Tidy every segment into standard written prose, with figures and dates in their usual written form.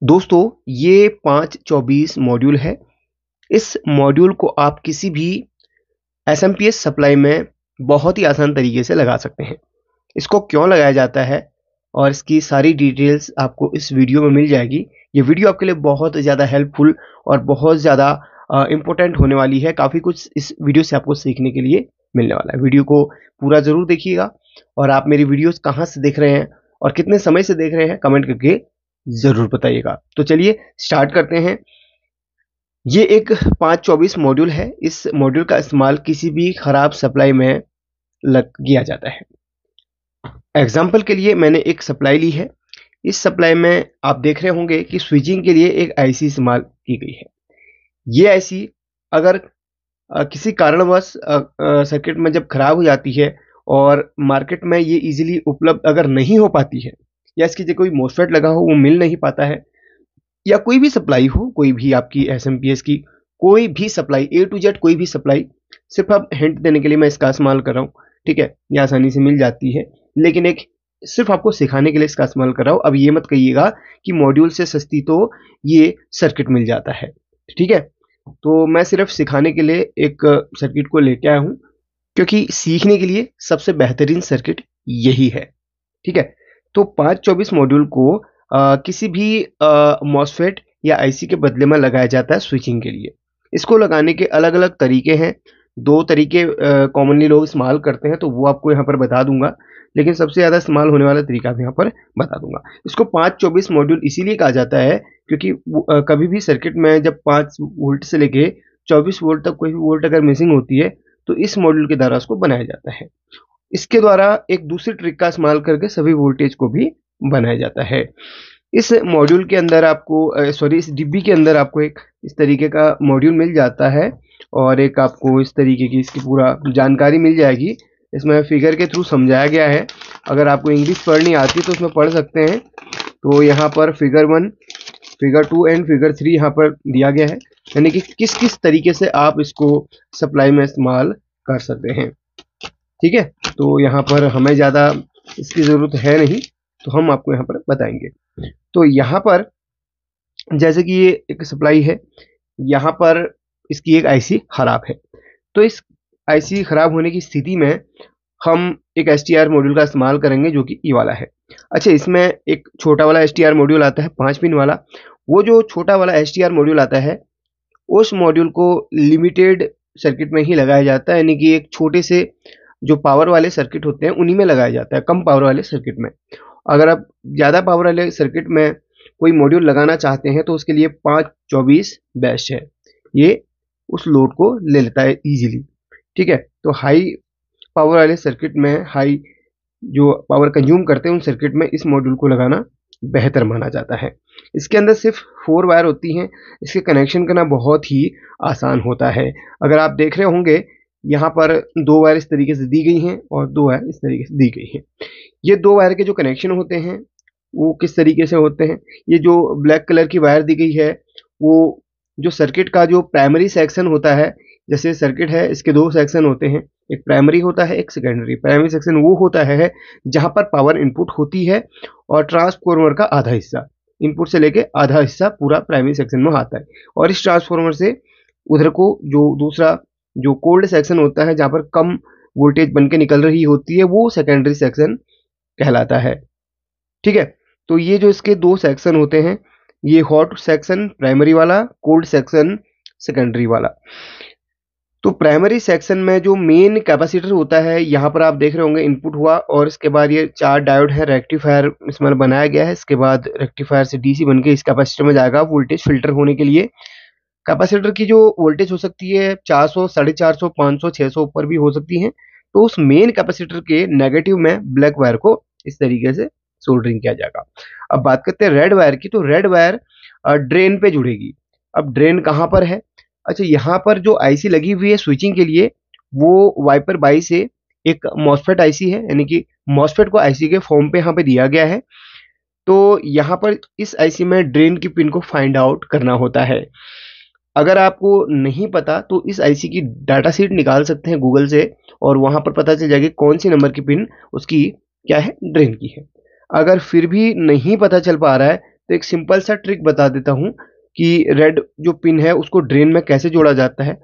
दोस्तों, ये 524 मॉड्यूल है। इस मॉड्यूल को आप किसी भी एसएमपीएस सप्लाई में बहुत ही आसान तरीके से लगा सकते हैं। इसको क्यों लगाया जाता है और इसकी सारी डिटेल्स आपको इस वीडियो में मिल जाएगी। ये वीडियो आपके लिए बहुत ज़्यादा हेल्पफुल और बहुत ज़्यादा इम्पोर्टेंट होने वाली है। काफ़ी कुछ इस वीडियो से आपको सीखने के लिए मिलने वाला है। वीडियो को पूरा ज़रूर देखिएगा और आप मेरी वीडियोस कहाँ से देख रहे हैं और कितने समय से देख रहे हैं कमेंट करके ज़रूर बताइएगा। तो चलिए स्टार्ट करते हैं। ये एक 524 मॉड्यूल है। इस मॉड्यूल का इस्तेमाल किसी भी खराब सप्लाई में किया जाता है। एग्जाम्पल के लिए मैंने एक सप्लाई ली है। इस सप्लाई में आप देख रहे होंगे कि स्विचिंग के लिए एक आईसी इस्तेमाल की गई है। ये आईसी अगर किसी कारणवश सर्किट में जब खराब हो जाती है और मार्केट में ये इजीली उपलब्ध अगर नहीं हो पाती है या इसकी जगह कोई मोसफेट लगा हो वो मिल नहीं पाता है या कोई भी सप्लाई हो, कोई भी आपकी एसएमपीएस की कोई भी सप्लाई ए टू जेड कोई भी सप्लाई, सिर्फ आप हिंट देने के लिए मैं इसका इस्तेमाल कर रहा हूँ। ठीक है, ये आसानी से मिल जाती है लेकिन एक सिर्फ आपको सिखाने के लिए इसका इस्तेमाल कर रहा हूँ। अब ये मत कहिएगा कि मॉड्यूल से सस्ती तो ये सर्किट मिल जाता है। ठीक है, तो मैं सिर्फ सिखाने के लिए एक सर्किट को लेके आया हूँ क्योंकि सीखने के लिए सबसे बेहतरीन सर्किट यही है। ठीक है, तो 524 मॉड्यूल को किसी भी मॉसफेट या आईसी के बदले में लगाया जाता है स्विचिंग के लिए। इसको लगाने के अलग अलग तरीके हैं। दो तरीके कॉमनली लोग इस्तेमाल करते हैं तो वो आपको यहाँ पर बता दूंगा, लेकिन सबसे ज़्यादा इस्तेमाल होने वाला तरीका भी यहाँ पर बता दूंगा। इसको 524 मॉड्यूल इसीलिए कहा जाता है क्योंकि कभी भी सर्किट में जब 5 वोल्ट से लेके 24 वोल्ट तक कोई भी वोल्ट अगर मिसिंग होती है तो इस मॉड्यूल के द्वारा उसको बनाया जाता है। इसके द्वारा एक दूसरी ट्रिक का इस्तेमाल करके सभी वोल्टेज को भी बनाया जाता है। इस मॉड्यूल के अंदर आपको इस डिब्बी के अंदर आपको एक इस तरीके का मॉड्यूल मिल जाता है और एक आपको इस तरीके की इसकी पूरा जानकारी मिल जाएगी। इसमें फिगर के थ्रू समझाया गया है। अगर आपको इंग्लिश पढ़नी आती है तो उसमें पढ़ सकते हैं। तो यहाँ पर फिगर 1, फिगर 2 एंड फिगर 3 यहाँ पर दिया गया है, यानी कि किस किस तरीके से आप इसको सप्लाई में इस्तेमाल कर सकते हैं। ठीक है, तो यहाँ पर हमें ज़्यादा इसकी ज़रूरत है नहीं तो हम आपको यहाँ पर बताएंगे। तो यहाँ पर जैसे कि ये एक सप्लाई है, यहाँ पर इसकी एक आईसी खराब है। तो इस आईसी खराब होने की स्थिति में हम एक एसटीआर मॉड्यूल का इस्तेमाल करेंगे जो कि ये वाला है। अच्छा, इसमें एक छोटा वाला एसटीआर मॉड्यूल आता है 5 पिन वाला। वो जो छोटा वाला एसटीआर मॉड्यूल आता है उस मॉड्यूल को लिमिटेड सर्किट में ही लगाया जाता है, यानी कि एक छोटे से जो पावर वाले सर्किट होते हैं उन्हीं में लगाया जाता है, कम पावर वाले सर्किट में। अगर आप ज़्यादा पावर वाले सर्किट में कोई मॉड्यूल लगाना चाहते हैं तो उसके लिए 524 बेस्ट है। ये उस लोड को ले लेता है इजीली। ठीक है, तो हाई पावर वाले सर्किट में, हाई जो पावर कंज्यूम करते हैं उन सर्किट में इस मॉड्यूल को लगाना बेहतर माना जाता है। इसके अंदर सिर्फ 4 वायर होती हैं। इसके कनेक्शन करना बहुत ही आसान होता है। अगर आप देख रहे होंगे यहाँ पर 2 वायर इस तरीके से दी गई हैं और 2 वायर इस तरीके से दी गई हैं। ये 2 वायर के जो कनेक्शन होते हैं वो किस तरीके से होते हैं, ये जो ब्लैक कलर की वायर दी गई है वो जो सर्किट का जो प्राइमरी सेक्शन होता है, जैसे सर्किट है इसके 2 सेक्शन होते हैं, एक प्राइमरी होता है एक सेकेंडरी। प्राइमरी सेक्शन वो होता है जहां पर पावर इनपुट होती है और ट्रांसफार्मर का आधा हिस्सा, इनपुट से लेके आधा हिस्सा पूरा प्राइमरी सेक्शन में आता है। और इस ट्रांसफार्मर से उधर को जो दूसरा जो कोल्ड सेक्शन होता है जहां पर कम वोल्टेज बन के निकल रही होती है वो सेकेंडरी सेक्शन कहलाता है। ठीक है, तो ये जो इसके 2 सेक्शन होते हैं, ये हॉट सेक्शन प्राइमरी वाला, कोल्ड सेक्शन सेकेंडरी वाला। तो प्राइमरी सेक्शन में जो मेन कैपेसिटर होता है, यहाँ पर आप देख रहे होंगे इनपुट हुआ और इसके बाद ये 4 डायोड है, रेक्टिफायर इसमें बनाया गया है। इसके बाद रेक्टिफायर से डीसी बन के इस कैपेसिटर में जाएगा वोल्टेज फिल्टर होने के लिए। कैपेसिटर की जो वोल्टेज हो सकती है 400, 450, 500, 600 ऊपर भी हो सकती है। तो उस मेन कैपेसिटर के नेगेटिव में ब्लैक वायर को इस तरीके से सोल्डरिंग किया जाएगा। अब बात करते हैं रेड वायर की, तो रेड वायर ड्रेन पे जुड़ेगी। अब ड्रेन कहाँ पर है? अच्छा, यहाँ पर जो आईसी लगी हुई है स्विचिंग के लिए वो वाइपर बाई से एक मॉसफेट आईसी है, यानी कि मॉसफेट को आईसी के फॉर्म पे यहाँ पे दिया गया है। तो यहाँ पर इस आईसी में ड्रेन की पिन को फाइंड आउट करना होता है। अगर आपको नहीं पता तो इस आईसी की डाटा शीट निकाल सकते हैं गूगल से और वहां पर पता चल जाएगी कौन सी नंबर की पिन उसकी क्या है, ड्रेन की है। अगर फिर भी नहीं पता चल पा रहा है तो एक सिंपल सा ट्रिक बता देता हूँ कि रेड जो पिन है उसको ड्रेन में कैसे जोड़ा जाता है।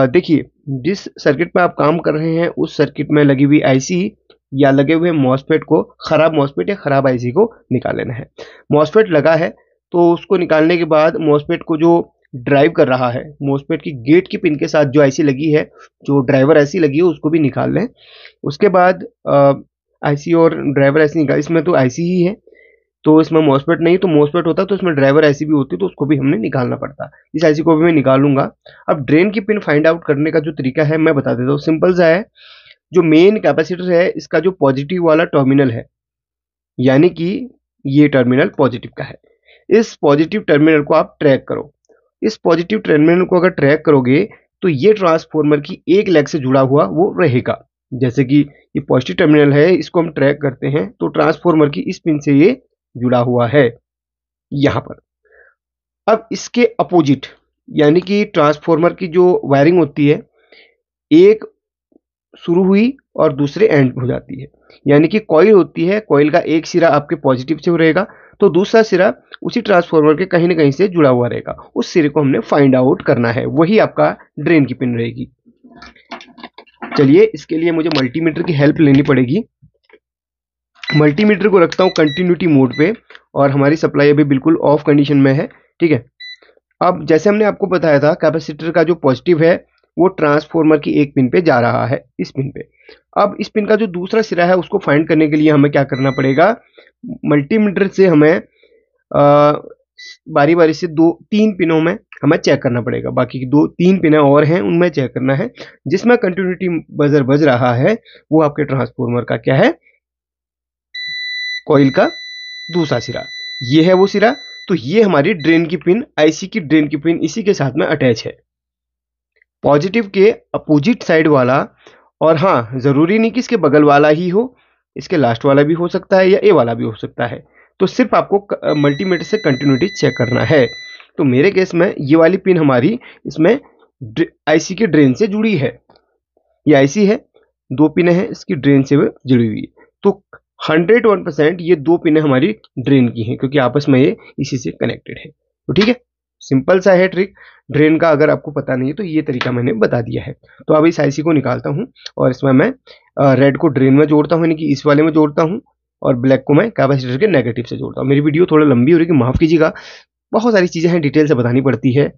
देखिए, जिस सर्किट पे आप काम कर रहे हैं उस सर्किट में लगी हुई आईसी या लगे हुए मॉसफेट को, खराब मॉसफेट या खराब आईसी को निकाल लेना है। मॉसफेट लगा है तो उसको निकालने के बाद मॉसफेट को जो ड्राइव कर रहा है, मॉसफेट की गेट की पिन के साथ जो आईसी लगी है, जो ड्राइवर आईसी लगी है, उसको भी निकाल लें। उसके बाद आईसी और ड्राइवर आईसी निकाल, इसमें तो आईसी ही है तो इसमें मॉसफेट नहीं, तो मॉसफेट होता तो इसमें ड्राइवर आईसी भी होती तो उसको भी हमने निकालना पड़ता। इस आईसी को भी मैं निकालूंगा। अब ड्रेन की पिन फाइंड आउट करने का जो तरीका है मैं बता देता हूँ, सिंपल सा है। जो मेन कैपेसिटर है इसका जो पॉजिटिव वाला टर्मिनल है, यानी कि ये टर्मिनल पॉजिटिव का है, इस पॉजिटिव टर्मिनल को आप ट्रैक करो। इस पॉजिटिव टर्मिनल को अगर ट्रैक करोगे तो ये ट्रांसफॉर्मर की एक लेग से जुड़ा हुआ वो रहेगा। जैसे कि ये पॉजिटिव टर्मिनल है, इसको हम ट्रैक करते हैं तो ट्रांसफॉर्मर की इस पिन से ये जुड़ा हुआ है यहां पर। अब इसके अपोजिट, यानी कि ट्रांसफॉर्मर की जो वायरिंग होती है, एक शुरू हुई और दूसरे एंड हो जाती है। यानी कि कॉइल होती है, कॉइल का एक सिरा आपके पॉजिटिव से रहेगा तो दूसरा सिरा उसी ट्रांसफॉर्मर के कहीं ना कहीं से जुड़ा हुआ रहेगा। उस सिरे को हमने फाइंड आउट करना है, वही आपका ड्रेन की पिन रहेगी। चलिए, इसके लिए मुझे मल्टीमीटर की हेल्प लेनी पड़ेगी। मल्टीमीटर को रखता हूं कंटिन्यूटी मोड पे और हमारी सप्लाई अभी बिल्कुल ऑफ कंडीशन में है। ठीक है, अब जैसे हमने आपको बताया था कैपेसिटर का जो पॉजिटिव है वो ट्रांसफॉर्मर की एक पिन पे जा रहा है, इस पिन पे। अब इस पिन का जो दूसरा सिरा है उसको फाइंड करने के लिए हमें क्या करना पड़ेगा, मल्टीमीटर से हमें बारी बारी से दो तीन पिनों में हमें चेक करना पड़ेगा। बाकी की दो तीन पिनें और हैं उनमें चेक करना है। जिसमें कंटिन्यूटी बजर बज रहा है वो आपके ट्रांसफॉर्मर का क्या है, कॉइल का दूसरा सिरा। ये है वो सिरा। तो ये हमारी ड्रेन की पिन, आईसी की ड्रेन की पिन इसी के साथ में अटैच है, पॉजिटिव के अपोजिट साइड वाला। और हाँ, जरूरी नहीं कि इसके बगल वाला ही हो, इसके लास्ट वाला भी हो सकता है या ए वाला भी हो सकता है। तो सिर्फ आपको मल्टीमीटर से कंटिन्यूटी चेक करना है। तो मेरे केस में ये वाली पिन हमारी इसमें आईसी के ड्रेन से जुड़ी है। ये आईसी है, दो पिनें हैं इसकी ड्रेन से जुड़ी हुई है। तो 101% ये दो पिनें हमारी ड्रेन की हैं क्योंकि आपस में ये इसी से कनेक्टेड है। तो ठीक है, सिंपल सा है ट्रिक ड्रेन का। अगर आपको पता नहीं है तो ये तरीका मैंने बता दिया है। तो अब इस आईसी को निकालता हूं और इसमें मैं रेड को ड्रेन में जोड़ता हूं, यानी कि इस वाले में जोड़ता हूं, और ब्लैक को मैं कैपेसिटर के नेगेटिव से जोड़ता हूं। मेरी वीडियो थोड़ा लंबी हो रही है, माफ कीजिएगा, बहुत सारी चीजें हैं डिटेल से बतानी पड़ती है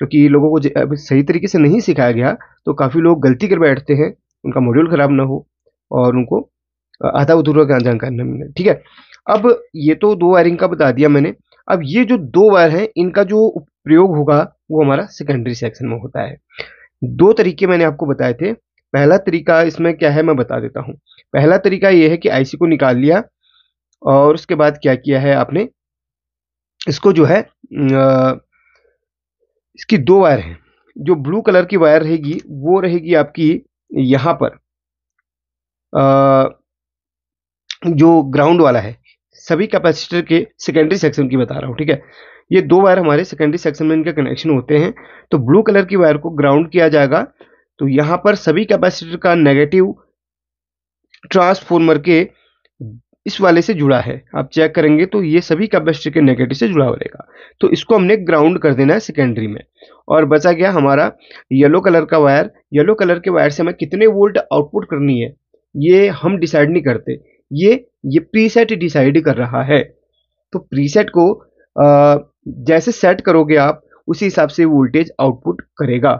क्योंकि लोगों को सही तरीके से नहीं सिखाया गया तो काफी लोग गलती कर बैठते हैं, उनका मॉड्यूल खराब ना हो और उनको आधा अधूरा ज्ञान जानकारी न मिले। ठीक है, अब ये तो दो वायरिंग का बता दिया मैंने। अब ये जो दो वायर हैं इनका जो प्रयोग होगा वो हमारा सेकेंडरी सेक्शन में होता है। दो तरीके मैंने आपको बताए थे। पहला तरीका इसमें क्या है मैं बता देता हूं। पहला तरीका ये है कि आईसी को निकाल लिया और उसके बाद क्या किया है आपने, इसको जो है इसकी दो वायर हैं। जो ब्लू कलर की वायर रहेगी वो रहेगी आपकी यहां पर, जो ग्राउंड वाला है। सभी कैपेसिटर के सेकेंडरी सेक्शन की बता रहा हूं। ठीक है, ये दो वायर हमारे सेकेंडरी सेक्शन में इनके कनेक्शन होते हैं। तो ब्लू कलर की वायर को ग्राउंड किया जाएगा। तो यहां पर सभी कैपेसिटर का नेगेटिव ट्रांसफॉर्मर के इस वाले से जुड़ा है। आप चेक करेंगे तो ये सभी कैपेसिटर के नेगेटिव से जुड़ा रहेगा। तो इसको हमने ग्राउंड कर देना है सेकेंडरी में। और बचा गया हमारा येलो कलर का वायर। येलो कलर के वायर से हमें कितने वोल्ट आउटपुट करनी है ये हम डिसाइड नहीं करते, ये प्रीसेट डिसाइड कर रहा है। तो प्रीसेट को जैसे सेट करोगे आप उसी हिसाब से वोल्टेज आउटपुट करेगा।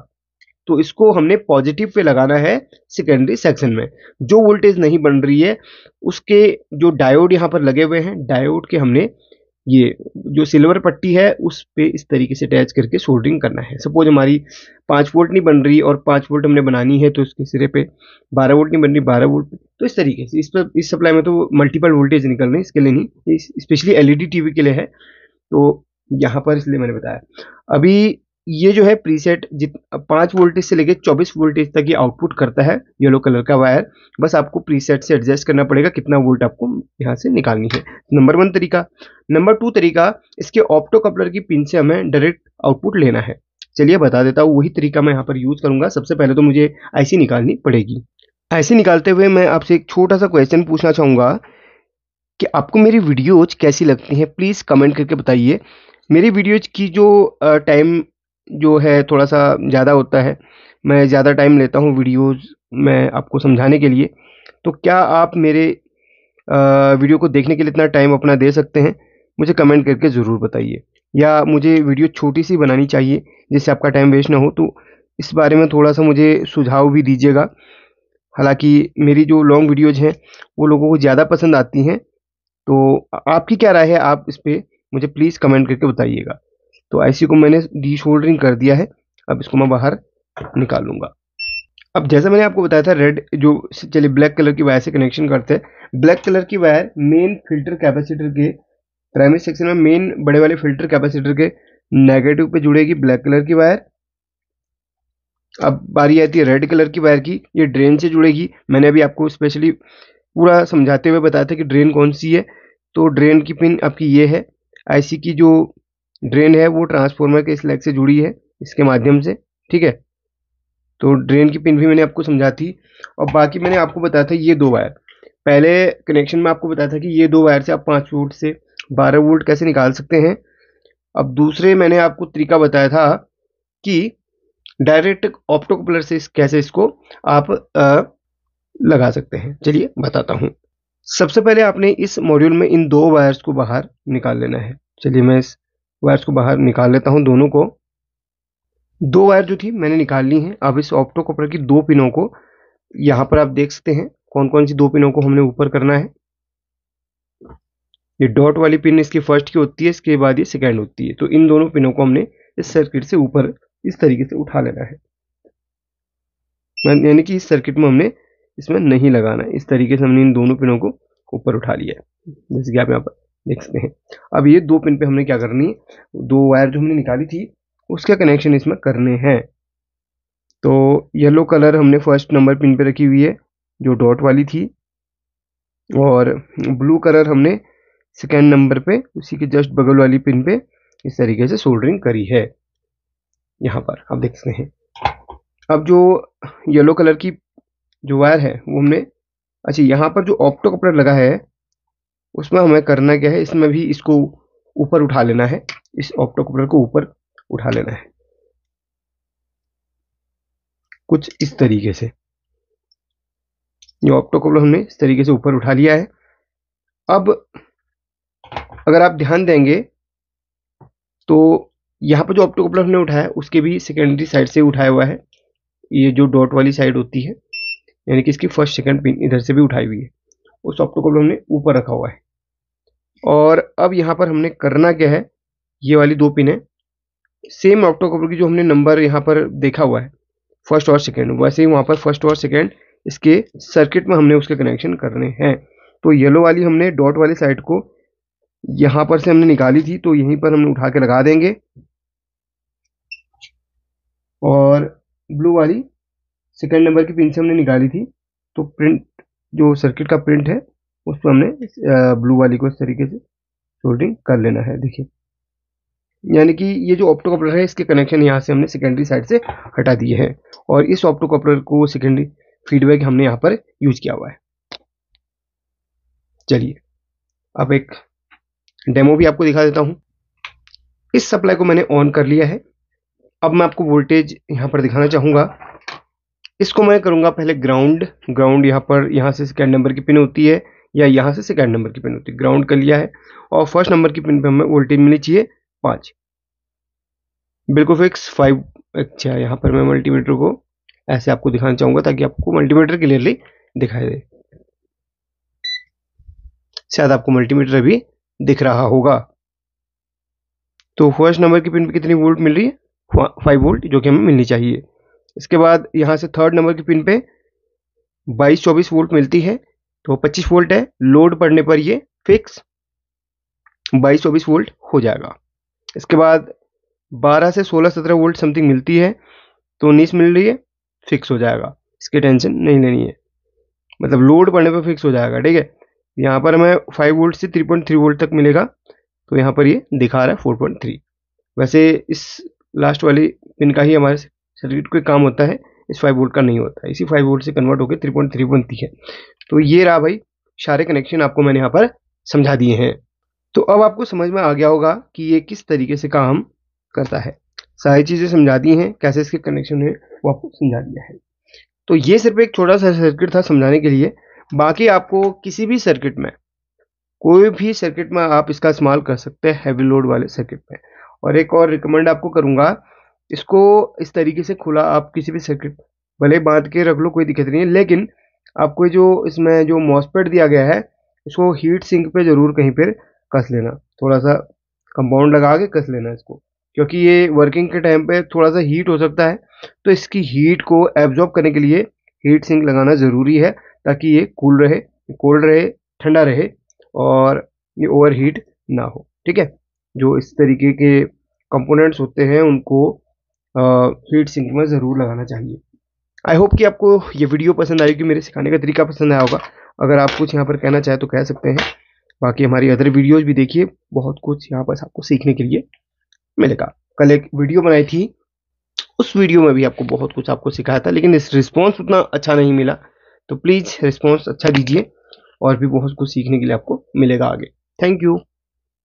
तो इसको हमने पॉजिटिव पे लगाना है सेकेंडरी सेक्शन में। जो वोल्टेज नहीं बन रही है उसके जो डायोड यहाँ पर लगे हुए हैं, डायोड के हमने ये जो सिल्वर पट्टी है उस पे इस तरीके से अटैच करके सोल्डरिंग करना है। सपोज हमारी 5 वोल्ट नहीं बन रही और 5 वोल्ट हमने बनानी है तो इसके सिरे पे 12 वोल्ट नहीं बन रही, 12 वोल्ट पे। तो इस तरीके से इस सप्लाई में तो मल्टीपल वोल्टेज निकल रहे हैं, इसके लिए नहीं, स्पेशली एलईडी टीवी के लिए है। तो यहाँ पर इसलिए मैंने बताया। अभी ये जो है प्रीसेट 5 वोल्टेज से लेकर 24 वोल्टेज तक ये आउटपुट करता है येलो कलर का वायर। बस आपको प्रीसेट से एडजस्ट करना पड़ेगा कितना वोल्ट आपको यहाँ से निकालनी है। नंबर 1 तरीका। नंबर 2 तरीका, इसके ऑप्टो कपलर की पिन से हमें डायरेक्ट आउटपुट लेना है। चलिए बता देता हूँ, वही तरीका मैं यहाँ पर यूज करूंगा। सबसे पहले तो मुझे आईसी निकालनी पड़ेगी। आईसी निकालते हुए मैं आपसे एक छोटा सा क्वेश्चन पूछना चाहूंगा कि आपको मेरी वीडियोज कैसी लगती हैं, प्लीज़ कमेंट करके बताइए। मेरी वीडियोज की जो टाइम जो है थोड़ा सा ज़्यादा होता है, मैं ज़्यादा टाइम लेता हूँ वीडियोज में आपको समझाने के लिए, तो क्या आप मेरे वीडियो को देखने के लिए इतना टाइम अपना दे सकते हैं? मुझे कमेंट करके ज़रूर बताइए। या मुझे वीडियो छोटी सी बनानी चाहिए जिससे आपका टाइम वेस्ट ना हो, तो इस बारे में थोड़ा सा मुझे सुझाव भी दीजिएगा। हालांकि मेरी जो लॉन्ग वीडियोज़ हैं वो लोगों को ज़्यादा पसंद आती हैं, तो आपकी क्या राय है, आप इस पे मुझे प्लीज़ कमेंट करके बताइएगा। तो आईसी को मैंने डीसोल्डरिंग कर दिया है, अब इसको मैं बाहर निकाल लूँगा। अब जैसा मैंने आपको बताया था रेड जो, चलिए ब्लैक कलर की वायर से कनेक्शन करते हैं। ब्लैक कलर की वायर मेन फिल्टर कैपेसिटर के प्राइमरी सेक्शन में मेन बड़े वाले फिल्टर कैपेसिटर के नेगेटिव पे जुड़ेगी ब्लैक कलर की वायर। अब बारी आती है रेड कलर की वायर की, ये ड्रेन से जुड़ेगी। मैंने अभी आपको स्पेशली पूरा समझाते हुए बताया था कि ड्रेन कौन सी है। तो ड्रेन की पिन आपकी ये है। आईसी की जो ड्रेन है वो ट्रांसफार्मर के स्लैग से जुड़ी है इसके माध्यम से, ठीक है। तो ड्रेन की पिन भी मैंने आपको समझा थी। और बाकी मैंने आपको बताया था ये दो वायर, पहले कनेक्शन में आपको बताया था कि ये दो वायर से आप 5 वोल्ट से 12 वोल्ट कैसे निकाल सकते हैं। अब दूसरे मैंने आपको तरीका बताया था कि डायरेक्ट ऑप्टोकपलर से कैसे इसको आप लगा सकते हैं। चलिए बताता हूँ। सबसे पहले आपने इस मॉड्यूल में इन दो वायर्स को बाहर निकाल लेना है। चलिए मैं इस वायर्स को बाहर निकाल लेता हूँ दोनों को। दो वायर जो थी मैंने निकाल ली हैं। अब इस ऑप्टोकपलर की दो पिनों को यहाँ पर आप देख सकते हैं कौन कौन सी दो पिनों को हमने ऊपर करना है। ये डॉट वाली पिन इसकी फर्स्ट की होती है, इसके बाद ये सेकेंड होती है। तो इन दोनों पिनों को हमने इस सर्किट से ऊपर इस तरीके से उठा लेना है, यानी कि इस सर्किट में हमने इसमें नहीं लगाना है। इस तरीके से हमने इन दोनों पिनों को ऊपर उठा लिया है, जैसे कि आप यहाँ पर देख सकते हैं। अब ये दो पिन पे हमने क्या करनी है, दो वायर जो हमने निकाली थी उसका कनेक्शन इसमें करने हैं। तो येलो कलर हमने फर्स्ट नंबर पिन पे रखी हुई है जो डॉट वाली थी, और ब्लू कलर हमने सेकेंड नंबर पे उसी के जस्ट बगल वाली पिन पे इस तरीके से सोल्डरिंग करी है। यहाँ पर आप देख सकते हैं। अब जो येलो कलर की जो वायर है वो हमने, अच्छा यहाँ पर जो ऑप्टो कपलर लगा है उसमें हमें करना क्या है, इसमें भी इसको ऊपर उठा लेना है। इस ऑप्टो कपलर को ऊपर उठा लेना है कुछ इस तरीके से। ये ऑप्टो कपलर हमने इस तरीके से ऊपर उठा लिया है। अब अगर आप ध्यान देंगे तो यहाँ पर जो ऑप्टो कपलर हमने उठाया उसके भी सेकेंडरी साइड से उठाया हुआ है। ये जो डॉट वाली साइड होती है, यानी कि इसकी फर्स्ट सेकंड पिन इधर से भी उठाई हुई है, उस ऑप्टो कपलर हमने ऊपर रखा हुआ है। और अब यहाँ पर हमने करना क्या है, ये वाली दो पिन है सेम ऑप्टो कपलर की जो हमने नंबर यहाँ पर देखा हुआ है फर्स्ट और सेकेंड, वैसे ही वहाँ पर फर्स्ट और सेकेंड इसके सर्किट में हमने उसके कनेक्शन करने हैं। तो येलो वाली हमने डॉट वाली साइड को यहाँ पर से हमने निकाली थी, तो यहीं पर हमने उठा के लगा देंगे। और ब्लू वाली सेकेंड नंबर की पिन से हमने निकाली थी, तो प्रिंट जो सर्किट का प्रिंट है उस पर हमने ब्लू वाली को इस तरीके से सोल्डरिंग कर लेना है। देखिए, यानी कि ये जो ऑप्टो कपलर है इसके कनेक्शन यहाँ से हमने सेकेंडरी साइड से हटा दिए हैं, और इस ऑप्टो कपलर को सेकेंडरी फीडबैक हमने यहाँ पर यूज किया हुआ है। चलिए अब एक डेमो भी आपको दिखा देता हूँ। इस सप्लाई को मैंने ऑन कर लिया है। अब मैं आपको वोल्टेज यहाँ पर दिखाना चाहूँगा। इसको मैं करूँगा पहले ग्राउंड। ग्राउंड यहाँ पर, यहाँ से सेकेंड नंबर की पिन होती है या यहाँ से सेकेंड नंबर की पिन होती है, ग्राउंड कर लिया है। और फर्स्ट नंबर की पिन पे हमें वोल्टेज मिलनी चाहिए 5, बिल्कुल फिक्स 5। अच्छा, यहाँ पर मैं मल्टीमीटर को ऐसे आपको दिखाना चाहूँगा ताकि आपको मल्टीमीटर क्लियरली दिखाई दे। शायद आपको मल्टीमीटर भी दिख रहा होगा। तो फर्स्ट नंबर की पिन पे कितनी वोल्ट मिल रही है, 5 वोल्ट, जो कि हमें मिलनी चाहिए। इसके बाद यहाँ से थर्ड नंबर की पिन पे 22-24 वोल्ट मिलती है, तो 25 वोल्ट है। लोड पड़ने पर ये फिक्स 22-24 वोल्ट हो जाएगा। इसके बाद 12 से 16-17 वोल्ट समथिंग मिलती है, तो 19 मिल रही है, फिक्स हो जाएगा। इसकी टेंशन नहीं लेनी है, मतलब लोड पड़ने पर फिक्स हो जाएगा, ठीक है। यहाँ पर हमें 5 वोल्ट से 3.3 वोल्ट तक मिलेगा, तो यहाँ पर ये दिखा रहा है 4.3। वैसे इस लास्ट वाली पिन का ही हमारे सर्किट को काम होता है, इस 5 वोल्ट का नहीं होता है। इसी 5 वोल्ट से कन्वर्ट होकर 3.3 बनती है। तो ये रहा भाई सारे कनेक्शन आपको मैंने यहाँ पर समझा दिए हैं। तो अब आपको समझ में आ गया होगा कि ये किस तरीके से काम करता है। सारी चीज़ें समझा दी हैं, कैसे इसके कनेक्शन है वो आपको समझा दिया है। तो ये सिर्फ एक छोटा सा सर्किट था समझाने के लिए। बाकी आपको किसी भी सर्किट में, कोई भी सर्किट में आप इसका इस्तेमाल कर सकते हैं, हैवी लोड वाले सर्किट में। और एक और रिकमेंड आपको करूंगा, इसको इस तरीके से खुला आप किसी भी सर्किट भले बांध के रख लो, कोई दिक्कत नहीं है, लेकिन आपको जो इसमें जो मॉसफेट दिया गया है इसको हीट सिंक पे जरूर कहीं पर कस लेना, थोड़ा सा कंपाउंड लगा के कस लेना इसको, क्योंकि ये वर्किंग के टाइम पे थोड़ा सा हीट हो सकता है। तो इसकी हीट को एब्जॉर्ब करने के लिए हीट सिंक लगाना ज़रूरी है, ताकि ये कूल रहे, कोल्ड रहे, ठंडा रहे और ये ओवर हीट ना हो। ठीक है, जो इस तरीके के कंपोनेंट्स होते हैं उनको हीट सिंक में ज़रूर लगाना चाहिए। आई होप कि आपको ये वीडियो पसंद आई, कि मेरे सिखाने का तरीका पसंद आया होगा। अगर आप कुछ यहाँ पर कहना चाहें तो कह सकते हैं। बाकी हमारी अदर वीडियोस भी देखिए, बहुत कुछ यहाँ पर आपको सीखने के लिए मिलेगा। कल एक वीडियो बनाई थी, उस वीडियो में भी आपको बहुत कुछ आपको सिखाया था, लेकिन इस रिस्पॉन्स उतना अच्छा नहीं मिला। तो प्लीज़ रिस्पॉन्स अच्छा दीजिए, और भी बहुत कुछ सीखने के लिए आपको मिलेगा आगे। Thank you.